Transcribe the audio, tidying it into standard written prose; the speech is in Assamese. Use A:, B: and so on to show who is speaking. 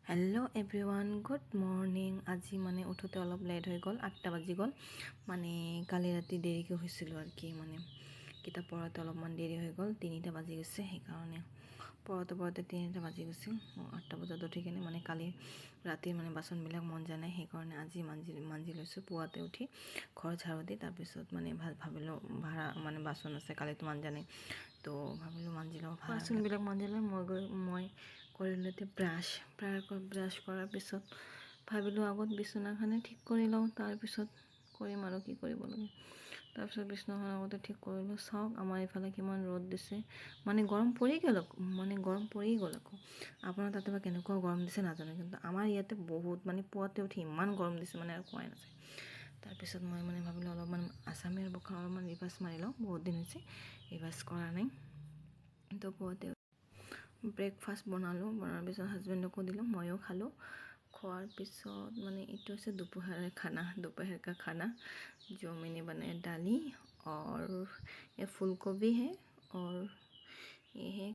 A: Hello everyone good morning. आज माने उठोते अलग लेट हो गल, 8टा बाजी गल। माने काली राति देरिके होइसिल आर कि माने किताब पढ़ाते अलपमान देरी हो गल, 3टा बाजी गए সেইকাৰণে पढ़ाते पढ़ाते 3टा बाजी गए। 8टा बजात उठी किने माने काली राति माने बासनবিলাক मन जानाय সেইকাৰণে আজি মাঞ্জি লৈছোঁ। পুৱাতে উঠি ঘৰ ঝাৰু দি তাৰপিছত মানে ভাবিলোঁ ভাড়া মানে বাচন আছে কালিতো মাঞ্জা নাই, তো ভাবিলোঁ মাঞ্জি লওঁ। বাচনবিলাক মাঞ্জি লৈ মই কৰিলোঁ এতিয়া ব্ৰাছ কৰাৰ পিছত ভাবিলোঁ আগত বিচনাখনে ঠিক কৰি লওঁ, তাৰপিছত কৰিম আৰু কি কৰিব লাগে। তাৰপিছত বিচনাখন আগতে ঠিক কৰিলোঁ। চাওক আমাৰ এইফালে কিমান ৰ'দ দিছে, মানে গৰম পৰি গ'ল আকৌ। আপোনাৰ তাতে বা কেনেকুৱা গৰম দিছে নাজানো, কিন্তু আমাৰ ইয়াতে বহুত মানে পুৱাতে উঠি ইমান গৰম দিছে মানে আৰু কোৱাই নাযায়। তাৰপিছত মই মানে ভাবিলোঁ অলপমান আছামীৰ বখা অলপমান ৰিভাৰ্ছ মাৰি লওঁ, বহুত দিন হৈছে ৰিভাৰ্ছ কৰা নাই। তো পুৱাতে ব্ৰেকফাষ্ট বনালোঁ, বনাৰ পিছত হাজবেণ্ডকো দিলোঁ, ময়ো খালোঁ। খোৱাৰ পিছত মানে এইটো হৈছে दोपहर का खाना जो मैंने बनाया दाली और ये फूलगोभी है और ये है